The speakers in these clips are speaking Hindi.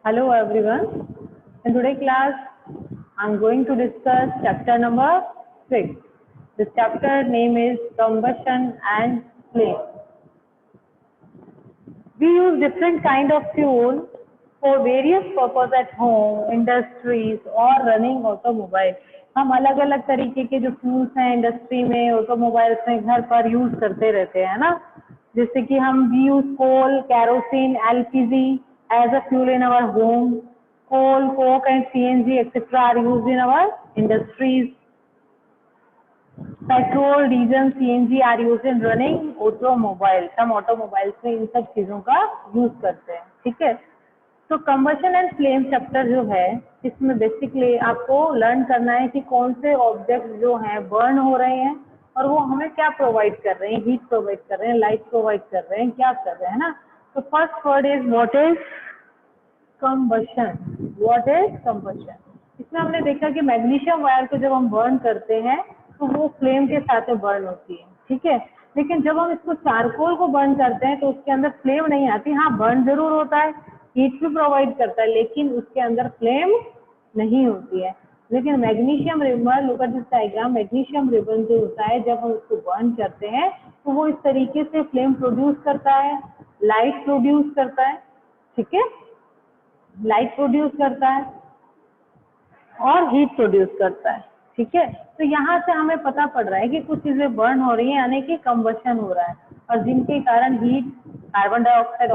Hello everyone. In today's class, I'm going to discuss chapter number 6. This chapter name is Combustion and Flame. We use different kind of fuel for various purpose at home, industries or running automobile. हम अलग अलग तरीके के जो फ्यूल्स हैं इंडस्ट्री में, ऑटोमोबाइल्स में घर पर यूज करते रहते हैं ना. जैसे कि हम use coal, kerosene, LPG as a fuel in our home. Coal, coke and CNG etc. are used in our industries. Petrol, diesel, CNG are used in running automobile. हम automobiles में इन सब चीजों का यूज करते हैं. ठीक है. तो कंबशन एंड फ्लेम चैप्टर जो है इसमें बेसिकली आपको लर्न करना है कि कौन से ऑब्जेक्ट जो हैं बर्न हो रहे हैं और वो हमें क्या प्रोवाइड कर रहे हैं, हीट प्रोवाइड कर रहे हैं, लाइट प्रोवाइड कर रहे हैं, क्या कर रहे हैं ना. तो first word is what is combustion. What is combustion. इसमें हमने देखा कि मैग्नीशियम वायर को जब हम बर्न करते हैं तो वो फ्लेम के साथ में बर्न होती है. ठीक है. लेकिन जब हम इसको चारकोल को बर्न करते हैं तो उसके अंदर फ्लेम नहीं आती. हाँ, बर्न जरूर होता है, हीट भी प्रोवाइड करता है, लेकिन उसके अंदर फ्लेम नहीं होती है. लेकिन magnesium ribbon, look at this diagram, magnesium ribbon जो होता है जब हम उसको बर्न करते हैं तो वो इस तरीके से फ्लेम प्रोड्यूस करता है, लाइट प्रोड्यूस करता है. ठीक है. लाइट प्रोड्यूस करता है और हीट प्रोड्यूस करता है. ठीक है. तो यहाँ से हमें पता पड़ रहा है कि कुछ चीजें बर्न हो रही है, यानी कि कंबशन हो रहा है, और जिनके कारण हीट, कार्बन डाइऑक्साइड,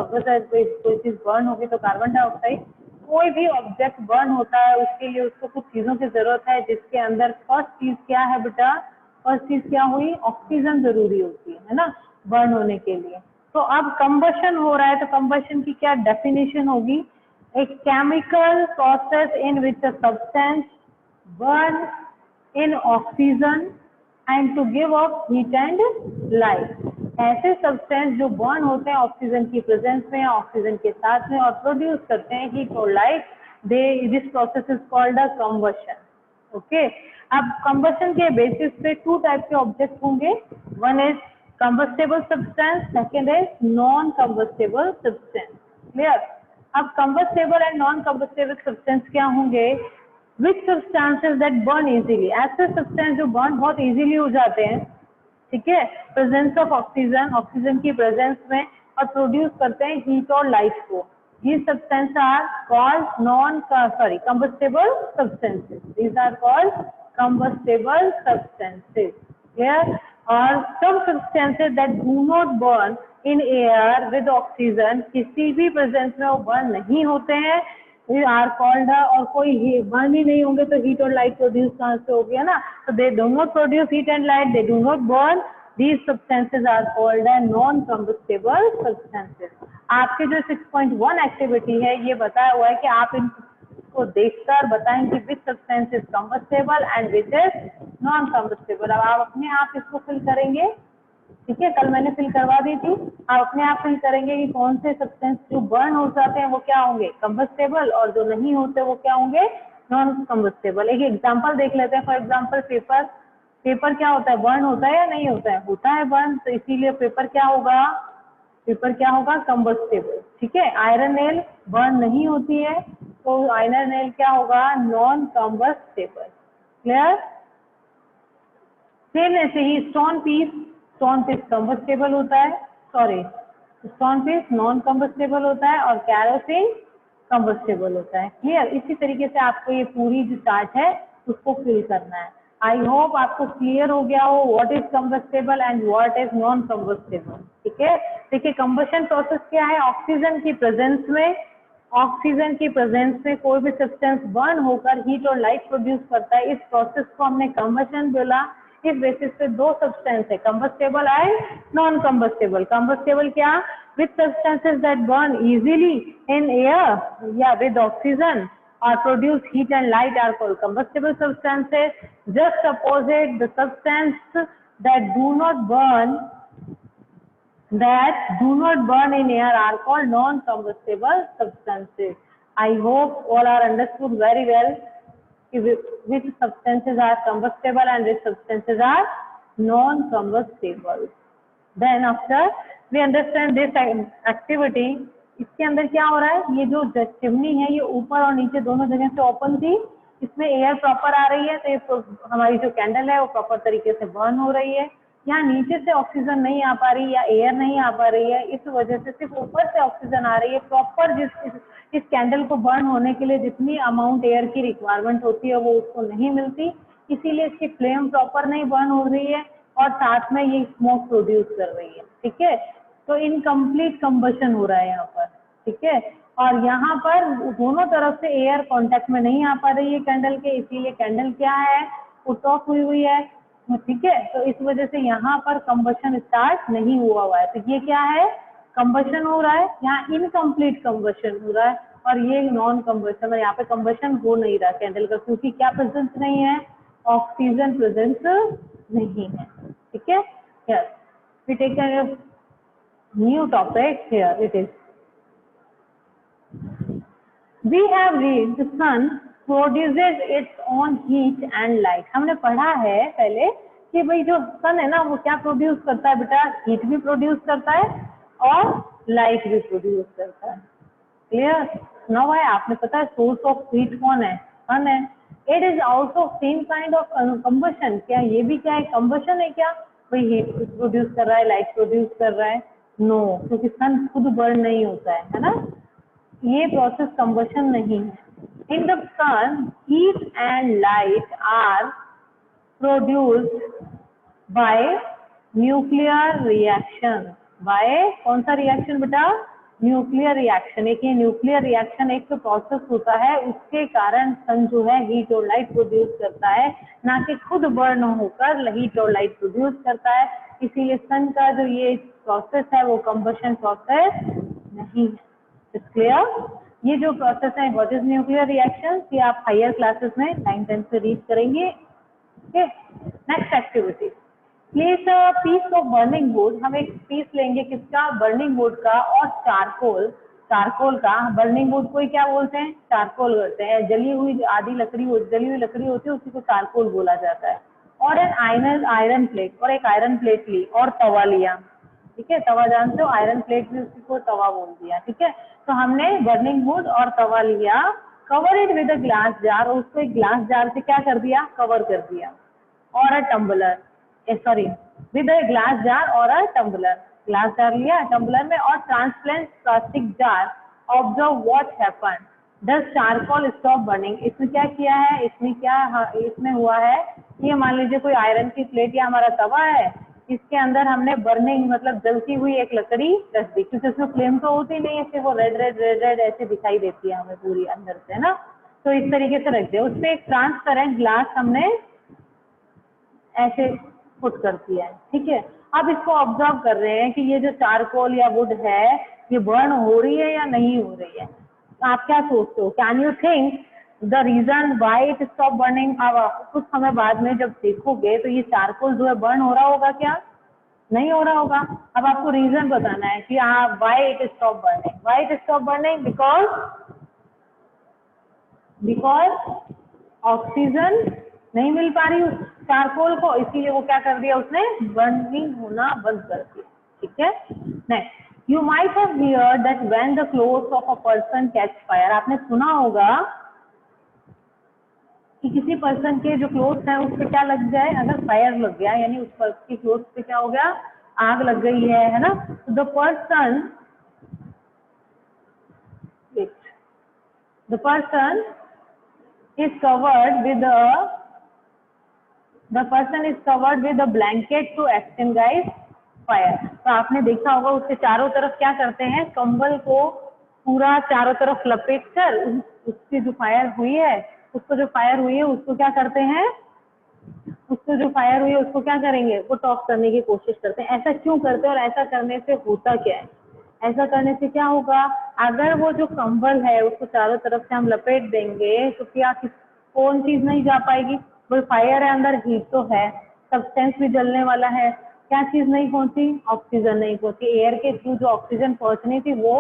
कोई चीज बर्न होगी तो कार्बन डाइऑक्साइड, कोई भी ऑब्जेक्ट बर्न होता है उसके लिए उसको कुछ चीजों की जरूरत है, जिसके अंदर फर्स्ट चीज क्या है बेटा, फर्स्ट चीज क्या हुई, ऑक्सीजन जरूरी होती है ना, बर्न होने के लिए. तो अब कंबशन हो रहा है तो कंबशन की क्या डेफिनेशन होगी. A chemical process in which a substance burns in oxygen and to give off heat and light. ऐसे सब्सटेंस जो बर्न होते हैं ऑक्सीजन की प्रेजेंस में या ऑक्सीजन के साथ में और प्रोड्यूस करते हैं हीट और light, this process is called a combustion. Okay. अब कंबशन के बेसिस पे टू टाइप के ऑब्जेक्ट होंगे. One is combustible substance, second is non combustible substance. Clear. अब combustible and non combustible substance क्या होंगे. Which substances that burn easily, ऐसे सब्सटेंस जो बर्न बहुत इजीली हो जाते हैं. ठीक है. प्रेजेंस ऑफ ऑक्सीजन, ऑक्सीजन की प्रेजेंस में, और प्रोड्यूस करते हैं हीट और लाइट को. ये substance are called combustible substances. These are called combustible substances. Clear. और some substances that do not burn in air with oxygen, किसी भी प्रेजेंस में वो बर्न नहीं होते हैं, आर कॉल्ड, और कोई बर्न ही नहीं होंगे तो हीट और लाइट प्रोड्यूस कहाँ से हो गया ना. तो they do not produce heat and light, they do not burn. These substances are called non combustible substances. आपके जो 6.1 एक्टिविटी है ये बताया हुआ है कि आप इनको देखकर बताएं कि which substance is combustible and which is non combustible. अब आप अपने आप इसको फिल करेंगे. ठीक है. कल मैंने फिल करवा दी थी. आप अपने आप फिल करेंगे कि कौन से सब्सटेंस जो बर्न हो जाते हैं वो क्या होंगे, कंबस्टेबल, और जो नहीं होते वो क्या होंगे, नॉन कंबस्टेबल. एक एग्जांपल देख लेते हैं. For example paper. पेपर क्या होता है, बर्न होता है या नहीं होता है, होता है बर्न. तो इसीलिए पेपर क्या होगा, पेपर क्या होगा, कंबस्टेबल. ठीक है. आयरन नेल बर्न नहीं होती है तो आयरन नेल क्या होगा, नॉन कंबस्टेबल. क्लियर. सेम ऐसे ही स्टोन पीस कंबस्टेबल होता है, स्टोन पीस नॉन कंबस्टेबल होता है, और कैरोसिन कंबस्टेबल होता है. क्लियर. इसी तरीके से आपको ये पूरी जो चार्ट है उसको फिल करना है. आई होप आपको क्लियर हो गया हो what is combustible and what is non combustible. ठीक है. देखिए कंबशन प्रोसेस क्या है, ऑक्सीजन की प्रेजेंस में कोई भी सब्सटेंस बर्न होकर हीट और लाइट प्रोड्यूस करता है. इस प्रोसेस को हमने कंबशन बोला. इस बेसिस पे दो सब्सटेंस है, combustible and non combustible. Combustible क्या, which substances that burn easily in air या with oxygen or produce heat and light are called combustible substances. Just opposite, the substance that do not burn in air are called non-combustible substances. I hope all are understood very well which substances are combustible and which substances are non-combustible. Then after we understand this activity, इसके अंदर क्या हो रहा है, ये जो चिमनी है ये ऊपर और नीचे दोनों जगह से ओपन थी, इसमें एयर प्रॉपर आ रही है, तो ये हमारी जो कैंडल है वो प्रॉपर तरीके से बर्न हो रही है। यहाँ नीचे से ऑक्सीजन नहीं आ पा रही या एयर नहीं आ पा रही है, इस वजह से सिर्फ ऊपर से ऑक्सीजन आ रही है। प्रॉपर इस कैंडल को बर्न होने के लिए जितनी अमाउंट एयर की रिक्वायरमेंट होती है वो उसको नहीं मिलती, इसीलिए इसकी फ्लेम प्रॉपर नहीं बर्न हो रही है और साथ में ये स्मोक प्रोड्यूस कर रही है। ठीक है, तो इनकम्प्लीट कंबशन हो रहा है यहाँ पर। ठीक है, और यहाँ पर दोनों तरफ से एयर कांटेक्ट में नहीं आ पा रही है कैंडल के, इसीलिए कैंडल क्या है, पुट ऑफ हुई है। ठीक है, तो इस वजह से यहाँ पर कंबशन स्टार्ट नहीं हुआ है। तो ये क्या है, कंबशन हो रहा है, यहाँ इनकम्प्लीट कंबशन हो रहा है, और ये नॉन कंबशन है, यहाँ पे कंबशन हो नहीं रहा कैंडल का, क्योंकि क्या प्रेजेंस नहीं है, ऑक्सीजन प्रेजेंस नहीं है। ठीक है, yes, we take a new topic here, it is we have read the sun produces its own heat and light। हमने पढ़ा है पहले कि भाई जो सन है ना वो क्या प्रोड्यूस करता है बेटा, हीट भी प्रोड्यूस करता है और लाइट भी प्रोड्यूस करता है। क्लियर, नाउ है, आपने पता है सोर्स ऑफ हीट कौन है, सन है। It is also same kind of combustion, क्या ये भी क्या है, कंबशन है क्या, भाई हीट प्रोड्यूस कर रहा है, लाइट प्रोड्यूस कर रहा है, नो, क्योंकि सन खुद बर्न नहीं होता है ना, ये प्रोसेस कंबशन नहीं है। In the sun heat and light are produced by nuclear reaction. By कौन सा रिएक्शन बेटा, न्यूक्लियर रिएक्शन। एक ये न्यूक्लियर रिएक्शन एक तो प्रोसेस होता है, उसके कारण सन जो है हीट और लाइट प्रोड्यूस करता है, ना कि खुद बर्न होकर हीट और लाइट प्रोड्यूस करता है। इसीलिए सन का जो ये प्रोसेस है वो कंबशन प्रोसेस नहीं है। क्लियर, ये जो प्रोसेस है व्हाट इज न्यूक्लियर रिएक्शन, ये आप हायर क्लासेस में 9-10 से रीड करेंगे। Okay, next activity, place a piece of burning wood. हम एक पीस लेंगे किसका, बर्निंग वुड का और चारकोल। चारकोल का, बर्निंग वुड को क्या बोलते हैं, चारकोल बोलते हैं। जली हुई आधी लकड़ी, जली हुई लकड़ी होती है उसी को चारकोल बोला जाता है। और एन आयरन प्लेट, और एक आयरन प्लेट ली और तवा लिया। ठीक है, तवा जानते हो, आयरन प्लेट भी उसी को तवा बोल दिया। ठीक है, तो हमने बर्निंग वुड और तवा लिया, cover it with a glass jar, और उसको एक ग्लास जार से क्या कर दिया, कवर कर दिया, और a tumbler, sorry with a glass jar और अ टम्बलर, ग्लास जार लिया टम्बलर में, और transparent plastic jar. Observe what happened, does charcoal stop burning. इसमें क्या किया है, इसमें क्या इसमें हुआ है, ये मान लीजिए कोई आयरन की प्लेट या हमारा तवा है, इसके अंदर हमने बर्निंग मतलब जलती हुई एक लकड़ी रख दी, क्योंकि उसमें फ्लेम तो होती नहीं है, सिर्फ वो रेड रेड रेड रेड ऐसे दिखाई देती है हमें पूरी अंदर से, है ना। तो इस तरीके से रख दिया, उसमें एक ट्रांसपेरेंट ग्लास हमने ऐसे पुट कर दिया है। ठीक है, अब इसको ऑब्जर्व कर रहे हैं कि ये जो चारकोल या वुड है ये बर्न हो रही है या नहीं हो रही है। तो आप क्या सोचते हो, can you think the reason why it stop burning. अब कुछ समय बाद में जब देखोगे तो ये चारकोल जो है बर्न हो रहा होगा क्या, नहीं हो रहा होगा। अब आपको रीजन बताना है कि हाँ Y it stop burning, Y it stop burning, because oxygen नहीं मिल पा रही उस चारकोल को, इसीलिए वो क्या कर दिया, उसने बर्निंग होना बंद कर दिया। ठीक है, next, you might have heard that when the clothes of a person catch fire. आपने सुना होगा कि किसी पर्सन के जो क्लोथ्स हैं उस पर क्या लग जाए, अगर फायर लग गया, यानी उस पर्सन के क्लोथ्स पे क्या हो गया, आग लग गई है ना। The person is covered with a blanket to extinguish fire। तो आपने देखा होगा उसके चारों तरफ क्या करते हैं, कंबल को पूरा चारों तरफ लपेट कर उसकी जो फायर हुई है उसको क्या करते हैं, उसको क्या करेंगे, पुट ऑफ करने की कोशिश करते हैं। ऐसा क्यों करते हैं और ऐसा करने से होता क्या है, ऐसा करने से क्या होगा, अगर वो जो कंबल है उसको चारों तरफ से हम लपेट देंगे तो क्या कौन चीज नहीं जा पाएगी, वो फायर है, अंदर हीट तो है, सब्सटेंस भी जलने वाला है, क्या चीज नहीं पहुंची, ऑक्सीजन नहीं पहुंची, एयर के थ्रू जो ऑक्सीजन पहुंचनी थी वो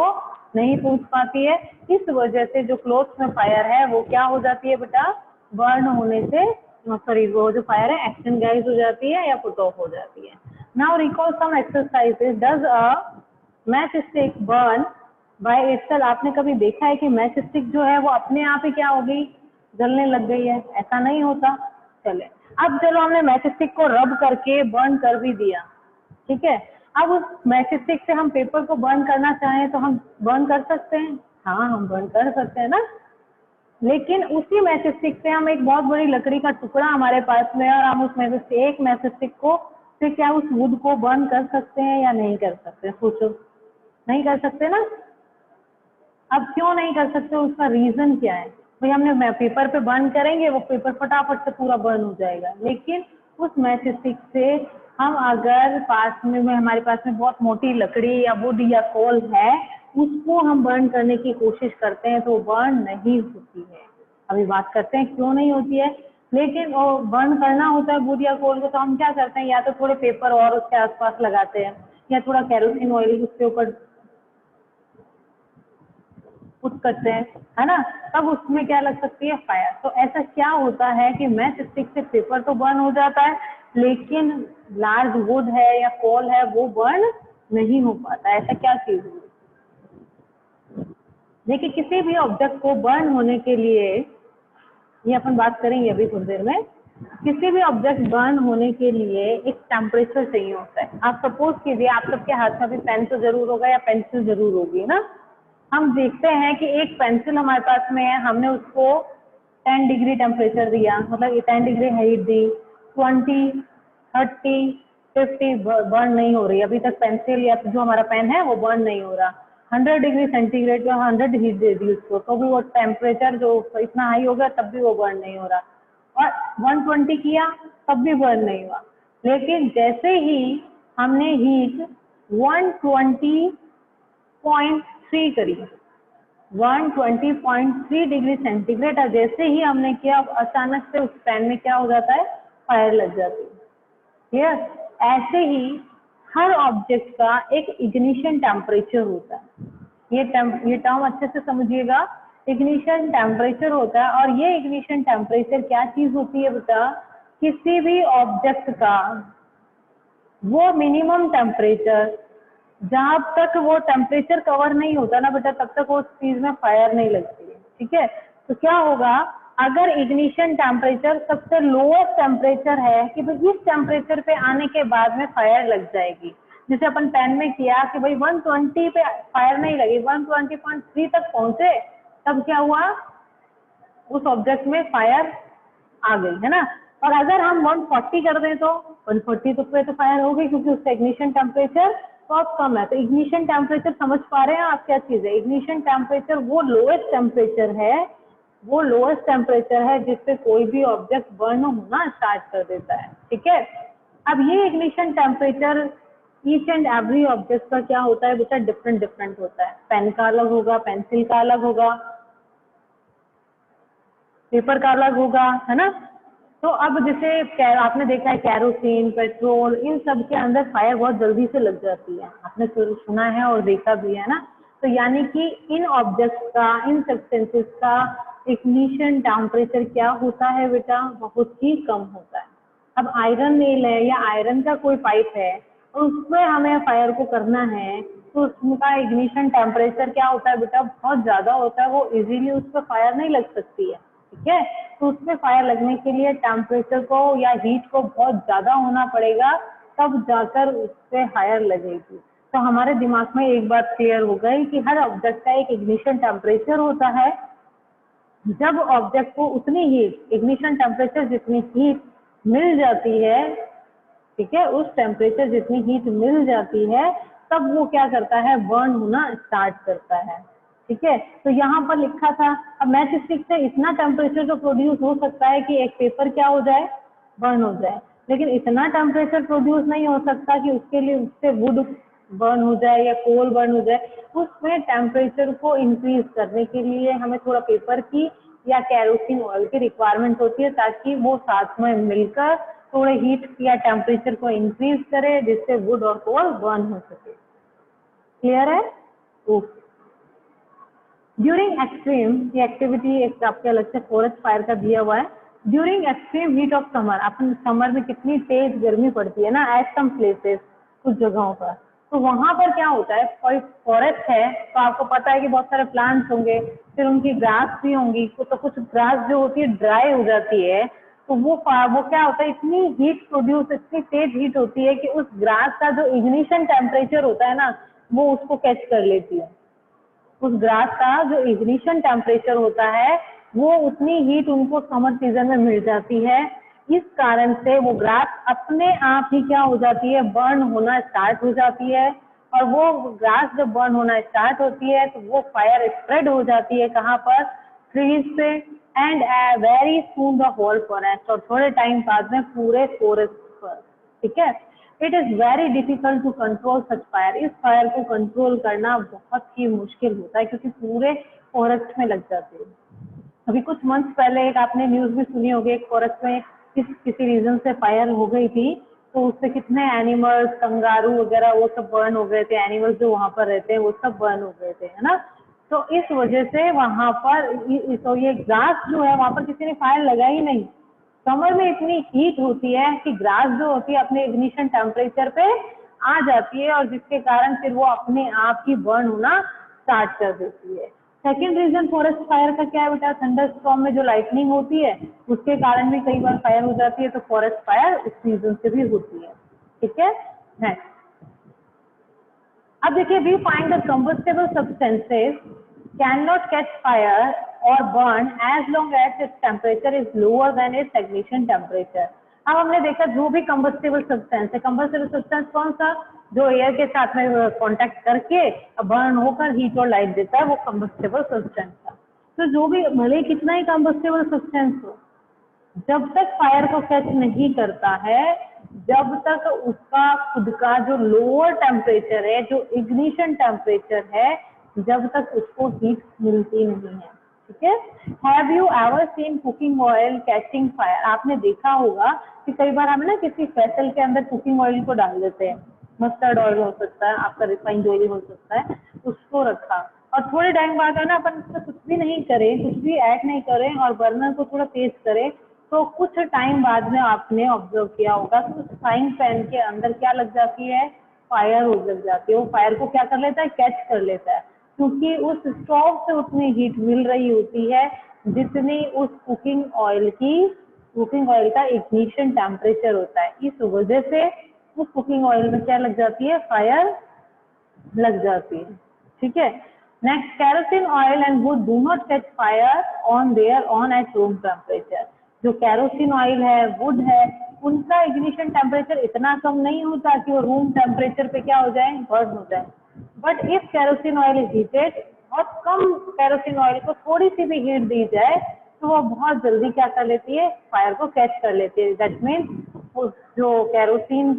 नहीं पहुंच पाती है। इस वजह से जो क्लोथ्स में फायर है वो क्या हो जाती है बेटा, बर्न होने से, सॉरी वो जो फायर है एक्सटिंग्विश हो जाती है या पुट ऑफ हो जाती है। Now recall some exercises, does a match stick burn by itself आपने कभी देखा है कि मैच स्टिक जो है वो अपने आप ही क्या हो गई, जलने लग गई है? ऐसा नहीं होता। चले, अब चलो हमने मैच स्टिक को रब करके बर्न कर भी दिया, ठीक है। अब उस मैच स्टिक से हम पेपर को बर्न करना चाहें तो हम बर्न कर सकते हैं, हाँ हम बर्न कर सकते हैं ना। लेकिन उसी मैच स्टिक से हम एक बहुत बड़ी लकड़ी का टुकड़ा हमारे पास में है और हम उस मैच से एक मैच स्टिक को से क्या उस वुड को बर्न कर सकते हैं या नहीं कर सकते? सोचो, नहीं कर सकते ना। अब क्यों नहीं कर सकते, उसका रीजन क्या है? भाई हमने पेपर पे बर्न करेंगे, वो पेपर फटाफट से पूरा बर्न हो जाएगा, लेकिन उस मैच स्टिक से हम अगर पास में हमारे पास में बहुत मोटी लकड़ी या वुड या कोल है, उसको हम बर्न करने की कोशिश करते हैं तो बर्न नहीं होती है। अभी बात करते हैं क्यों नहीं होती है। लेकिन वो बर्न करना होता है वुड या कोल को, तो हम क्या करते हैं, या तो थोड़े पेपर और उसके आसपास लगाते हैं या थोड़ा केरोसिन ऑयल उसके ऊपर पुट करते हैं, है ना, तब उसमें क्या लग सकती है, फायर। तो ऐसा क्या होता है कि मैच स्टिक से पेपर तो बर्न हो जाता है, लेकिन लार्ज वुड है या कोल है वो बर्न नहीं हो पाता। ऐसा क्या चीज है? देखिए, किसी भी ऑब्जेक्ट को बर्न होने के लिए, ये अपन बात करेंगे अभी थोड़ी देर में, किसी भी ऑब्जेक्ट बर्न होने के लिए एक टेम्परेचर चाहिए होता है। आप सपोज कीजिए आप सबके हाथ में भी पेन तो जरूर होगा या पेंसिल जरूर होगी ना। हम देखते हैं कि एक पेंसिल हमारे पास में है, हमने उसको 10 डिग्री टेम्परेचर दिया, मतलब 10 डिग्री हीट दी, 20, 30, 50 बर्न नहीं हो रही अभी तक पेंसिल या जो हमारा पेन है वो बर्न नहीं हो रहा। 100 डिग्री सेंटीग्रेड पे 100 हीट दे दी उसको, तो भी वो टेम्परेचर जो इतना हाई हो गया तब भी वो बर्न नहीं हो रहा। और 120 किया तब भी बर्न नहीं हुआ। लेकिन जैसे ही हमने हीट 120.3 करी, 120.3 डिग्री सेंटीग्रेड, और जैसे ही हमने किया अचानक से उस पेन में क्या हो जाता है, फायर लग जाती है। क्लियर? ऐसे ही हर ऑब्जेक्ट का एक इग्निशन टेम्परेचर होता है। ये टर्म अच्छे से समझिएगा, इग्निशन टेम्परेचर होता है। और ये इग्निशन टेम्परेचर क्या चीज होती है बेटा, किसी भी ऑब्जेक्ट का वो मिनिमम टेम्परेचर, जहां तक वो टेम्परेचर कवर नहीं होता ना बेटा, तब तक उस चीज में फायर नहीं लगती है। ठीक है, तो क्या होगा, अगर इग्निशन टेम्परेचर सबसे लोएस्ट टेम्परेचर है कि भाई इस टेम्परेचर पे आने के बाद में फायर लग जाएगी, जैसे अपन पेन में किया कि भाई 120 पे फायर नहीं लगी, 120.3 तक पहुंचे, तब क्या हुआ, उस ऑब्जेक्ट में फायर आ गई, है ना। और अगर हम 140 कर दें तो 140 तो पे तो फायर हो गई, क्योंकि उसका इग्निशन टेम्परेचर बहुत कम है। तो इग्निशन टेम्परेचर समझ पा रहे हैं आप क्या चीज है? इग्निशन टेम्परेचर वो लोएस्ट टेम्परेचर है, वो लोएस्ट टेम्परेचर है जिससे कोई भी ऑब्जेक्ट बर्न होना स्टार्ट कर देता है। ठीक है, अब ये ignition temperature each and every object का क्या होता है बेटा, डिफरेंट डिफरेंट होता है। पेन का अलग होगा, पेंसिल का अलग होगा, पेपर का अलग होगा, है ना। तो अब जैसे आपने देखा है कैरोसिन, पेट्रोल, इन सब के अंदर फायर बहुत जल्दी से लग जाती है, आपने सुना है और देखा भी है ना। तो यानी कि इन ऑब्जेक्ट्स का, इन सब्सटेंसेस का इग्निशन टेम्परेचर क्या होता है बेटा, बहुत ही कम होता है। अब आयरन नेल है या आयरन का कोई पाइप है और उसमें हमें फायर को करना है, तो उसका इग्निशन टेम्परेचर क्या होता है बेटा, बहुत ज्यादा होता है, वो इजीली उस पर फायर नहीं लग सकती है। ठीक है, तो उसमें फायर लगने के लिए टेम्परेचर को या हीट को बहुत ज्यादा होना पड़ेगा, तब जाकर उससे फायर लगेगी। तो हमारे दिमाग में एक बात क्लियर हो गई कि हर ऑब्जेक्ट का एक इग्निशन टेम्परेचर होता है। जब ऑब्जेक्ट को उतनी हीट, इग्निशन टेम्परेचर जितनी हीट मिल जाती है, ठीक है, उस टेम्परेचर जितनी हीट मिल जाती है, तब वो क्या करता है, बर्न होना स्टार्ट करता है। ठीक है, तो यहाँ पर लिखा था, अब मैच स्टिक से इतना टेम्परेचर तो प्रोड्यूस हो सकता है कि एक पेपर क्या हो जाए, बर्न हो जाए, लेकिन इतना टेम्परेचर प्रोड्यूस नहीं हो सकता कि उसके लिए उससे वुड बर्न हो जाए या कोल बर्न हो जाए। उसमें टेम्परेचर को इंक्रीज करने के लिए हमें थोड़ा पेपर की या कैरोसिन ऑयल की रिक्वायरमेंट होती है, ताकि वो साथ में मिलकर थोड़े हीट या टेम्परेचर को इंक्रीज करे, जिससे वुड और कोल बर्न हो सके। क्लियर है? ओके। ड्यूरिंग एक्सट्रीम, ये एक्टिविटी एक आपके अलग से फॉरेस्ट फायर का दिया हुआ है। During extreme heat of summer, upon summer में कितनी तेज गर्मी पड़ती है ना, एट सम प्लेसेस, कुछ जगहों पर, तो वहां पर क्या होता है, कोई फॉरेस्ट है तो आपको पता है कि बहुत सारे प्लांट्स होंगे, फिर उनकी ग्रास भी होंगी, तो कुछ ग्रास जो होती है ड्राई हो जाती है, तो वो क्या होता है, इतनी हीट प्रोड्यूस, इतनी तेज हीट होती है कि उस ग्रास का जो इग्निशन टेम्परेचर होता है ना, वो उसको कैच कर लेती है। उस ग्रास का जो इग्निशन टेम्परेचर होता है वो उतनी हीट उनको समर सीजन में मिल जाती है। इस कारण से वो ग्रास अपने आप ही क्या हो जाती है, बर्न होना स्टार्ट हो जाती है। और वो ग्रास जब बर्न होना स्टार्ट होती है तो वो फायर स्प्रेड हो जाती है कहाँ पर, ट्रीज पे, and very soon the whole forest, और थोड़े टाइम बाद में पूरे फॉरेस्ट पर। ठीक है, it is very difficult to control such fire. इस फायर को कंट्रोल करना बहुत ही मुश्किल होता है क्योंकि पूरे फॉरेस्ट में लग जाते हैं। अभी कुछ मंथ्स पहले एक आपने न्यूज भी सुनी होगी, एक फॉरेस्ट में किसी रीजन से फायर हो गई थी, तो उससे कितने एनिमल्स, कंगारू वगैरह वो सब बर्न हो गए थे, एनिमल्स जो वहां पर रहते हैं वो सब बर्न हो गए थे, है ना। तो इस वजह से वहां पर तो ये ग्रास जो है वहां पर किसी ने फायर लगाई नहीं। समर में इतनी हीट होती है कि ग्रास जो होती है अपने इग्निशन टेम्परेचर पे आ जाती है और जिसके कारण फिर वो अपने आप ही बर्न होना स्टार्ट कर देती है। सेकेंड रीजन फॉरेस्ट फायर का क्या है बेटा, थंडर स्टॉर्म में जो लाइटनिंग होती है उसके कारण भी कई बार फायर हो जाती है, तो फॉरेस्ट फायर इस रीजन से भी होती है। ठीक है, नेक्स्ट। अब देखिए, we find the combustible substances can not catch fire और burn as long as its temperature is lower than its ignition temperature. अब हमने देखा जो भी कंबस्टेबल सब्सटेंस है, कंबस्टेबल सब्सटेंस कौन सा, जो एयर के साथ में कांटेक्ट करके बर्न होकर हीट और लाइट देता है, वो कंबस्टेबल सब्सटेंस था। तो जो भी भले कितना ही कंबस्टेबल सब्सटेंस हो, जब तक फायर को कैच नहीं करता है, जब तक उसका खुद का जो लोअर टेम्परेचर है, जो इग्निशन टेम्परेचर है, जब तक उसको हीट मिलती नहीं है। ठीक है, have you ever seen cooking oil catching fire? आपने देखा होगा कि कई बार हम ना किसी फेसल के अंदर कुकिंग ऑयल को डाल देते हैं, मस्टर्ड ऑयल हो सकता है, आपका रिफाइंड ऑयल हो सकता है, उसको रखा और थोड़े टाइम बाद है ना अपन उसमें कुछ भी नहीं करें, कुछ भी ऐड नहीं करें और बर्नर को थोड़ा तेज करें, तो कुछ टाइम बाद में आपने ऑब्जर्व किया होगा कि उस फ्राइंग पैन के अंदर क्या लग जाती है, फायर हो लग जाती है। वो फायर को क्या कर लेता है, कैच कर लेता है, क्योंकि उस स्टोव से उतनी हीट मिल रही होती है जितनी उस कुकिंग ऑयल का इग्निशन टेम्परेचर होता है। इस वजह से उस कुकिंग ऑयल में क्या लग जाती है, फायर लग जाती है। ठीक है, next, kerosene oil and would do not catch fire on their on at room temperature. जो कैरोसिन ऑयल है, वुड है, उनका इग्निशन टेम्परेचर इतना कम नहीं होता कि वो रूम टेम्परेचर पे क्या हो जाए, बर्न हो जाए। But if kerosene oil is heated, बहुत कम कैरोसिन ऑयल को थोड़ी सी भी हीट दी जाए तो वो बहुत जल्दी क्या कर लेती है, फायर को कैच कर लेती है। दैट मीन्स जो कैरोसिन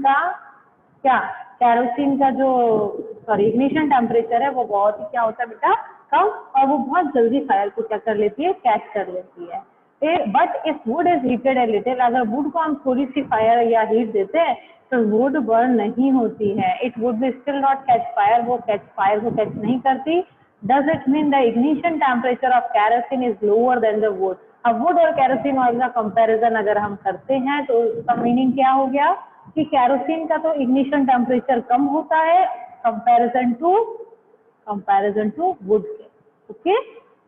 का जो इग्निशन टेम्परेचर है वो बहुत ही क्या होता है बेटा, कम, और वो बहुत जल्दी फायर को क्या कर लेती है, कैच कर लेती है। But if would is heated a little, अगर वुड को हम थोड़ी सी फायर या हीट देते हैं तो वुड बर्न नहीं होती है, it would be still not catch fire, वो फायर को कैच नहीं करती। Does it mean the ignition temperature of kerosene is lower then the wood? अब वुड और कैरोसिन ऑयल का कंपैरिजन अगर हम करते हैं तो उसका मीनिंग क्या हो गया कि कैरोसिन का तो इग्निशन टेम्परेचर कम होता है कंपैरिजन टू वुड के। Okay,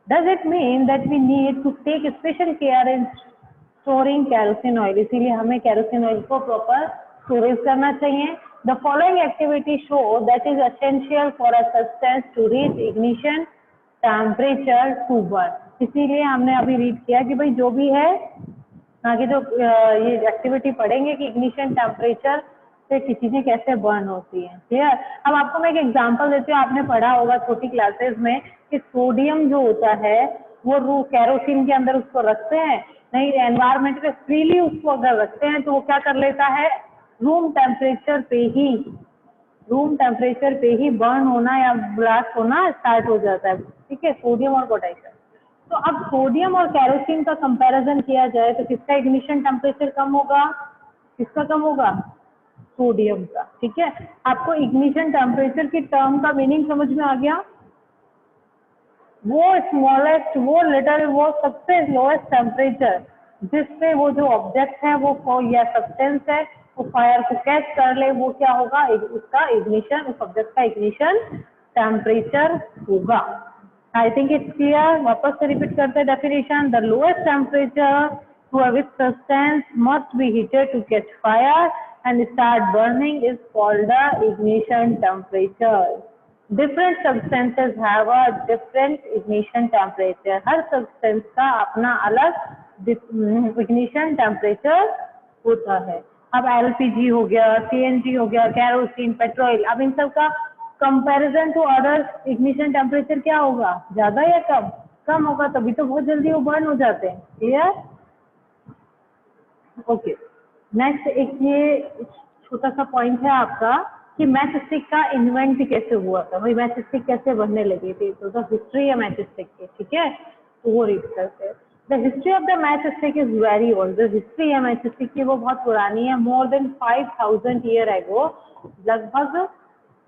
does it mean that we need to take special care in storing kerosene oil? इसीलिए हमें कैरोसिन ऑयल को प्रॉपर स्टोरेज करना चाहिए। The following activity show that is essential for a substance to reach ignition temperature to burn. इसीलिए हमने अभी रीड किया कि भाई जो भी है आगे जो ये एक्टिविटी पढ़ेंगे कि इग्निशन टेम्परेचर से चीजें कैसे बर्न होती हैं। क्लियर? अब आपको मैं एक एग्जांपल देती हूँ, आपने पढ़ा होगा छोटी क्लासेस में कि सोडियम जो होता है वो कैरोसिन के अंदर उसको रखते हैं, नहीं एनवायरमेंट में फ्रीली उसको अगर रखते हैं तो वो क्या कर लेता है, रूम टेम्परेचर पे ही बर्न होना या ब्लास्ट होना स्टार्ट हो जाता है। ठीक है, सोडियम और पोटेशियम। तो अब सोडियम और कैरोसिन का कंपैरिजन किया जाए तो किसका इग्निशन टेम्परेचर कम होगा, किसका कम होगा, सोडियम का। ठीक है, आपको इग्निशन टेम्परेचर की टर्म का मीनिंग समझ में आ गया? वो स्मॉलेस्ट, वो लिटिल, वो सबसे लोएस्ट टेम्परेचर जिसपे वो जो ऑब्जेक्ट है वो या सब्सटेंस है वो फायर को कैच कर ले, वो क्या होगा, उसका इग्निशन, उस ऑब्जेक्ट का इग्निशन टेम्परेचर होगा। I think it's clear. वापस से रिपीट करते हैं definition. The lowest temperature to which substance must be heated to catch fire and start burning is called the ignition temperature. Different substances have a different ignition temperature. हर सब्सटेंस का अपना अलग इग्निशन टेम्परेचर होता है। अब एलपीजी हो गया, सीएनजी हो गया, कैरोसिन, पेट्रोल, अब इन सब का comparison to other ignition temperature क्या होगा, ज्यादा या कम? कम होगा, तभी तो बहुत जल्दी वो बर्न हो जाते हैं। क्लियर? ओके, नेक्स्ट एक ये छोटा सा पॉइंट है आपका कि मैच स्टिक का इन्वेंट कैसे हुआ था, वही मैच स्टिक कैसे बनने लगी थी, तो द हिस्ट्री है मैच स्टिक की। ठीक है, तो वो रीड करते हैं। The history of the match stick is very old. जो हिस्ट्री है मैच स्टिक की वो बहुत पुरानी है। मोर देन 5000 ईयर एगो, लगभग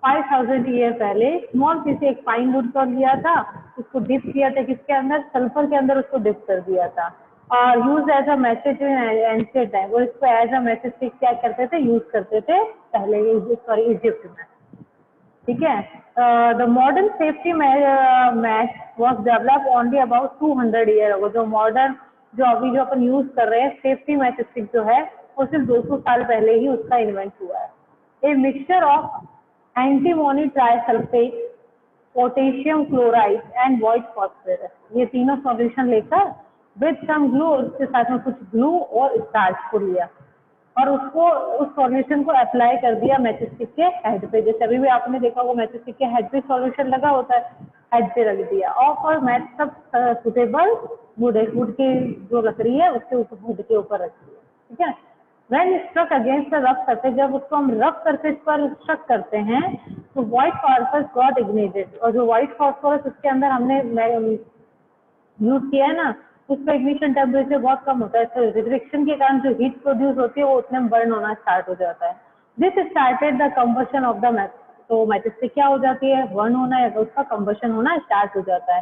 5000 ईयर पहले स्मॉल पीस एक पाइन वुड का लिया था, उसको डिप किया था किसके अंदर, सल्फर के अंदर उसको डिप कर दिया था और use as a message in ancient time. वो इसको एज अ मैसेज स्टिक क्या करते थे, यूज करते थे पहले, सॉरी इजिप्ट में। ठीक है, the modern safety match was develop only about 200 year ago. जो मॉडर्न जो अभी जो अपन यूज कर रहे हैं सेफ्टी मैच स्टिक जो है वो सिर्फ 200 साल पहले ही उसका इन्वेंट हुआ है। A mixture of antimony trisulphate, potassium chloride and white phosphorus, ये तीनों सॉल्यूशन लेकर विद सम ग्लू, उसके साथ में कुछ ग्लू और स्टार्च को लिया और उसको उस सॉल्यूशन को अप्लाई कर दिया मैच स्टिक के हेड पे। जैसे अभी भी आपने देखा वो मैच स्टिक के हेड पे सॉल्यूशन लगा होता है, हेड पे रख दिया और फॉर मैच सब सुटेबल वुड की जो लकड़ी है उसके ऊपर, हेड के ऊपर रख दिया। ठीक है, When struck against the rough surface, जब उसको हम रफ सरफेस पर स्ट्रक करते हैं तो व्हाइट फॉस्फोरस गॉट इग्निटेड, और जो व्हाइट फॉस्फोरस उसके अंदर हमने यूज किया है ना, उसका इग्निशन टेम्परेचर बहुत कम होता है, तो रिएक्शन के कारण जो हीट प्रोड्यूस होती है वो उतने में बर्न होना स्टार्ट हो जाता है। This started the combustion of the match, तो मैच से क्या हो जाती है, बर्न होना या तो उसका कंबशन होना स्टार्ट हो जाता है।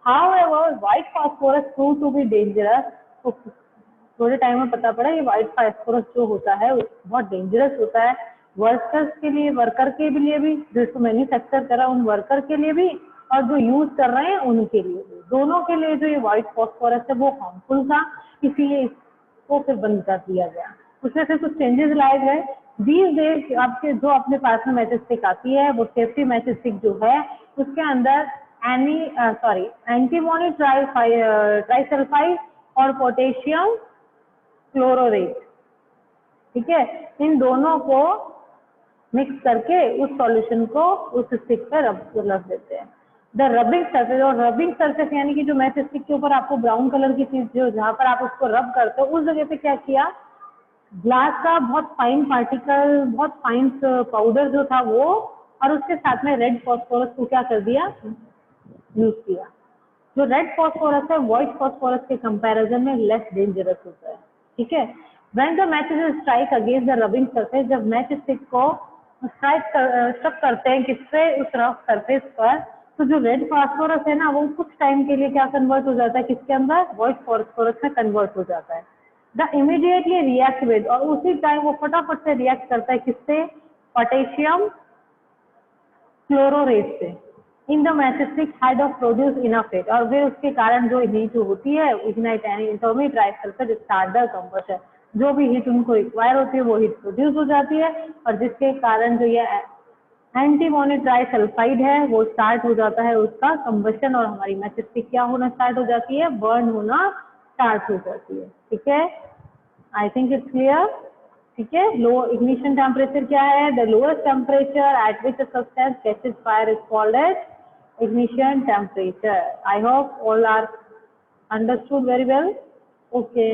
However white phosphorus prove to be dangerous, तो थोड़े टाइम में पता पड़ा ये व्हाइट फास्फोरस जो होता है बहुत डेंजरस होता है वर्कर्स के लिए, वर्कर के लिए भी, जो इसको मैन्युफैक्चर कर रहा है उन वर्कर के लिए भी और जो यूज कर रहे हैं उनके लिए भी, दोनों के लिए जो ये व्हाइट फास्फोरस है वो हार्मफुल था, इसीलिए इसको फिर बंद कर दिया गया। उसमें फिर कुछ चेंजेस लाए गए। दीज डेज आपके जो अपने पास में मैच स्टिक आती है वो सेफ्टी मैच स्टिक जो है उसके अंदर एंटीमोनी ट्राइसल्फाइड और पोटेशियम क्लोरोरेट, ठीक है, इन दोनों को मिक्स करके उस सॉल्यूशन को उस स्टिक पर रब देते हैं। द रबिंग सरफेस, और रबिंग सरफेस यानी कि जो मैच स्टिक के ऊपर आपको ब्राउन कलर की चीज जो जहाँ पर आप उसको रब करते हो उस जगह पे क्या किया, ग्लास का बहुत फाइन पार्टिकल, बहुत फाइन पाउडर जो था वो, और उसके साथ में रेड फॉस्फोरस को क्या कर दिया, यूज किया। जो रेड फॉस्फोरस है व्हाइट फॉस्फोरस के कंपैरिजन में लेस डेंजरस होता है। ठीक है, when the matches strike against the rubbing surface, जब मैच स्टिक को स्ट्रक करते हैं किससे, उस रफ सरफेस पर, तो जो रेड फॉस्फोरस है ना वो कुछ टाइम के लिए क्या कन्वर्ट हो जाता है, किसके अंदर, व्हाइट फॉस्फोरस में कन्वर्ट हो जाता है। द इमीडिएटली रिएक्ट विद, और उसी टाइम वो फटाफट से रिएक्ट करता है किससे, पोटेशियम क्लोरोरेट से। In the match stick hide of produce enough heat, और फिर उसके कारण जो हीट होती है ignite atomic trisulphate start the combustion, जो भी हीट उनको रिक्वायर होती है वो हीट प्रोड्यूस हो जाती है और जिसके कारण जो ये एंटीमोनी ट्राइसल्फाइड है वो स्टार्ट हो जाता है उसका कंबशन, और हमारी मैच स्टिक क्या होना स्टार्ट हो जाती है, बर्न होना स्टार्ट हो जाती है। ठीक है, आई थिंक इट्स क्लियर। ठीक है, लो इग्निशन टेम्परेचर क्या है, the lowest temperature at which a substance catches fire is called as ignition temperature. I hope all are understood very well. Okay.